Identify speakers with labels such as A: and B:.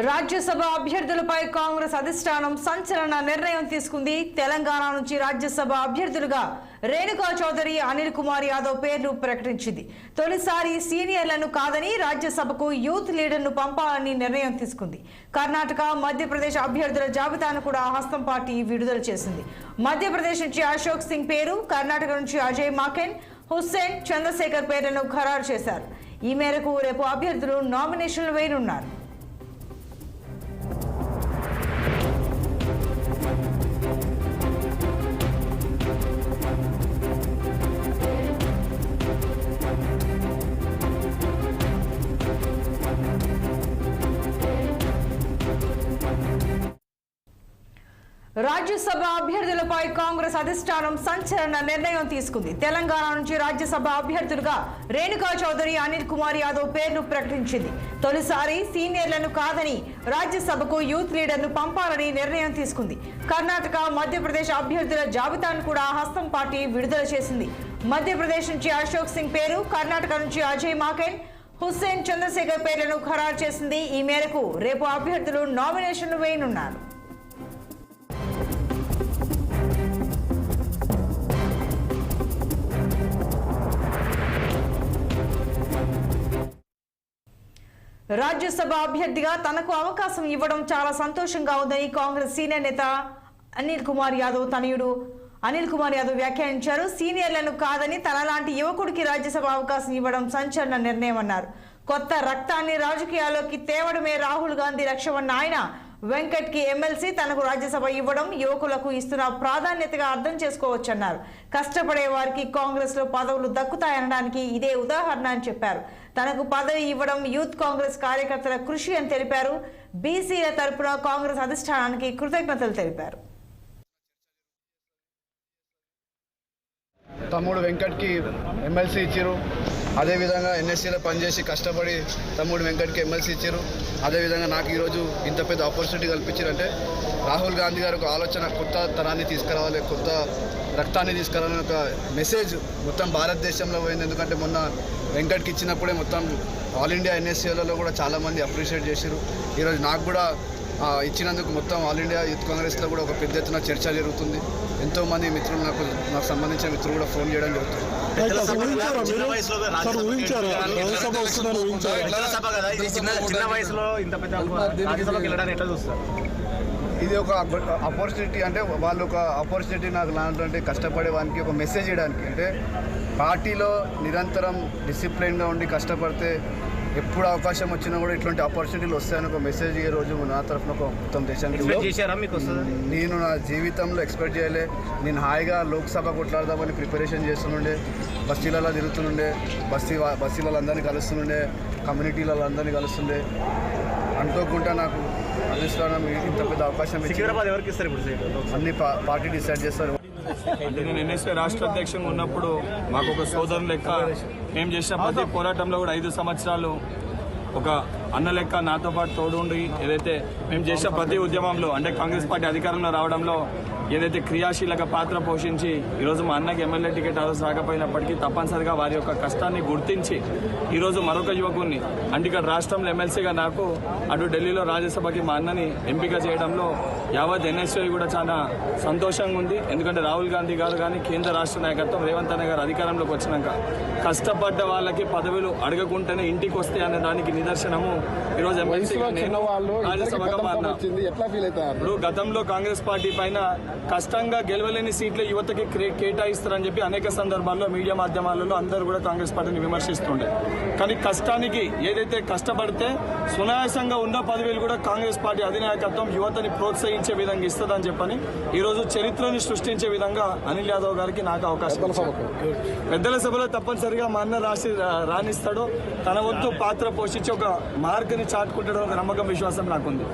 A: రాజ్యసభ అభ్యర్థులపై కాంగ్రెస్ అధిష్టానం సంచలన నిర్ణయం తీసుకుంది. తెలంగాణ నుంచి రాజ్యసభ అభ్యర్థులుగా రేణుకా చౌదరి, అనిల్ కుమార్ యాదవ్ పేర్లు ప్రకటించింది. తొలిసారి సీనియర్లను కాదని రాజ్యసభకు యూత్ లీడర్ను పంపాలని నిర్ణయం తీసుకుంది. కర్ణాటక, మధ్యప్రదేశ్ అభ్యర్థుల జాబితాను కూడా హస్తం పార్టీ విడుదల చేసింది. మధ్యప్రదేశ్ నుంచి అశోక్ సింగ్ పేరు, కర్ణాటక నుంచి అజయ్ మాకెన్, హుస్సేన్, చంద్రశేఖర్ పేర్లను ఖరారు చేశారు. ఈ మేరకు రేపు అభ్యర్థులు నామినేషన్లు వేయనున్నారు. రాజ్యసభ అభ్యర్థులపై కాంగ్రెస్ అధిష్టానం సంచలన నిర్ణయం తీసుకుంది. తెలంగాణ నుంచి రాజ్యసభ అభ్యర్థులుగా రేణుకా చౌదరి, అనిల్ కుమార్ యాదవ్ పేర్లు ప్రకటించింది. తొలిసారి సీనియర్లను కాదని రాజ్యసభకు యూత్ లీడర్ను పంపాలని నిర్ణయం తీసుకుంది. కర్ణాటక, మధ్యప్రదేశ్ అభ్యర్థుల జాబితాను కూడా హస్తం పార్టీ విడుదల చేసింది. మధ్యప్రదేశ్ నుంచి అశోక్ సింగ్ పేరు, కర్ణాటక నుంచి అజయ్ మాకెన్, హుస్సేన్, చంద్రశేఖర్ పేర్లను ఖరారు చేసింది. ఈ మేరకు రేపు అభ్యర్థులు నామినేషన్లు వేయనున్నారు. రాజ్యసభ అభ్యర్థిగా తనకు అవకాశం ఇవ్వడం చాలా సంతోషంగా ఉందని కాంగ్రెస్ సీనియర్ నేత అనిల్ కుమార్ యాదవ్ తనయుడు అనిల్ కుమార్ యాదవ్ వ్యాఖ్యానించారు. సీనియర్లను కాదని తనలాంటి యువకుడికి రాజ్యసభ అవకాశం ఇవ్వడం సంచలన నిర్ణయం అన్నారు. కొత్త రక్తాన్ని రాజకీయాల్లోకి తేవడమే రాహుల్ గాంధీ లక్ష్యమన్న ఆయన వెంకట్ కి ఎమ్మెల్సీ తనకు రాజ్యసభ ఇవ్వడం యువకులకు ఇస్తున్న ప్రాధాన్యతగా అర్థం చేసుకోవచ్చన్నారు. కష్టపడే వారికి కాంగ్రెస్ లో పదవులు దక్కుతాయనడానికి ఇదే ఉదాహరణ అని చెప్పారు. తనకు పదవి ఇవ్వడం యూత్ కాంగ్రెస్ కార్యకర్తల కృషి అని తెలిపారు. బీసీల తరపున కాంగ్రెస్ అధిష్టానానికి కృతజ్ఞతలు తెలిపారు.
B: తమ్ముడు వెంకట్కి ఎమ్మెల్సీ ఇచ్చారు. అదేవిధంగా ఎన్ఎస్సీలో పనిచేసి కష్టపడి తమ్ముడు వెంకట్కి ఎమ్మెల్సీ ఇచ్చారు. అదేవిధంగా నాకు ఈరోజు ఇంత పెద్ద ఆపర్చునిటీ కల్పించారంటే రాహుల్ గాంధీ గారు ఒక ఆలోచన, కొత్త తరాన్ని తీసుకురావాలి, కొత్త రక్తాన్ని తీసుకురావాలని ఒక మెసేజ్ మొత్తం భారతదేశంలో పోయింది. ఎందుకంటే మొన్న వెంకట్కి ఇచ్చినప్పుడే మొత్తం ఆల్ ఇండియా ఎన్ఎస్సీలలో కూడా చాలామంది అప్రిషియేట్ చేశారు. ఈరోజు నాకు కూడా ఇచ్చినందుకు మొత్తం ఆల్ ఇండియా యూత్ కాంగ్రెస్లో కూడా ఒక పెద్ద ఎత్తున చర్చ జరుగుతుంది. ఎంతోమంది మిత్రులు నాకు సంబంధించిన మిత్రులు కూడా ఫోన్ చేయడం జరుగుతుంది. ఇది ఒక ఆపర్చునిటీ, అంటే వాళ్ళు ఒక ఆపర్చునిటీ నాకు లాంటి కష్టపడే వానికి ఒక మెసేజ్ ఇవ్వడానికి. అంటే పార్టీలో నిరంతరం డిసిప్లైన్గా ఉండి కష్టపడితే ఎప్పుడు అవకాశం వచ్చినా కూడా ఇట్లాంటి ఆపర్చునిటీలు వస్తాయని ఒక మెసేజ్ ఈ రోజు నా తరఫున ఒక మొత్తం దేశానికి నేను నా జీవితంలో ఎక్స్పెక్ట్ చేయలే. నేను హాయిగా లోక్సభ కొట్లాడదామని ప్రిపరేషన్ చేస్తుండే, బస్తీలలో తిరుగుతుండే, బస్తీలలో అందరినీ కలుస్తుండే, కమ్యూనిటీలలో అందరినీ కలుస్తుండే. అనుకోకుండా నాకు అధిష్టానం ఇంత పెద్ద అవకాశం అన్ని పార్టీ డిసైడ్ చేస్తారు.
C: నేను ఎన్ఎస్పీ రాష్ట్ర అధ్యక్షంగా ఉన్నప్పుడు మాకు ఒక సోదరుని లెక్క మేము చేసిన ప్రతి పోరాటంలో కూడా 5 సంవత్సరాలు ఒక అన్న లెక్క నాతో పాటు తోడుండి ఏదైతే మేము చేసిన ప్రతి ఉద్యమంలో, అంటే కాంగ్రెస్ పార్టీ అధికారంలో రావడంలో ఏదైతే క్రియాశీలక పాత్ర పోషించి ఈరోజు మా అన్నకి ఎమ్మెల్యే టికెట్ ఆ రోజు రాకపోయినప్పటికీ తప్పనిసరిగా వారి యొక్క కష్టాన్ని గుర్తించి ఈరోజు మరొక యువకుడిని, అంటే ఇక్కడ రాష్ట్రంలో ఎమ్మెల్సీగా నాకు, అటు ఢిల్లీలో రాజ్యసభకి మా అన్నని ఎంపిక చేయడంలో యావత్ ఎన్ఎస్ఏ కూడా చాలా సంతోషంగా ఉంది. ఎందుకంటే రాహుల్ గాంధీ గారు కానీ కేంద్ర రాష్ట్ర నాయకత్వం రేవంత్ అన్న గారు అధికారంలోకి వచ్చినాక కష్టపడ్డ వాళ్ళకి పదవులు అడగకుంటేనే ఇంటికి వస్తే అనే దానికి నిదర్శనము ఈరోజు ఎమ్మెల్సీ రాజ్యసభగా మారినా. ఇప్పుడు గతంలో కాంగ్రెస్ పార్టీ పైన కష్టంగా గెలవలేని సీట్లు యువతకి కేటాయిస్తారని చెప్పి అనేక సందర్భాల్లో మీడియా మాధ్యమాలలో అందరూ కూడా కాంగ్రెస్ పార్టీని విమర్శిస్తుండే. కానీ కష్టానికి ఏదైతే కష్టపడితే సునాయాసంగా ఉన్న పదవులు కూడా కాంగ్రెస్ పార్టీ అధినాయకత్వం యువతని ప్రోత్సహించే విధంగా ఇస్తుందని చెప్పని ఈరోజు చరిత్రని సృష్టించే విధంగా అనిల్ యాదవ్ గారికి నాకు అవకాశం. పెద్దల సభలో తప్పనిసరిగా మా అన్న రాణిస్తాడో, తన వంతు పాత్ర పోషించి ఒక మార్గని చాటుకుంటాడో ఒక నమ్మకం, విశ్వాసం నాకుంది.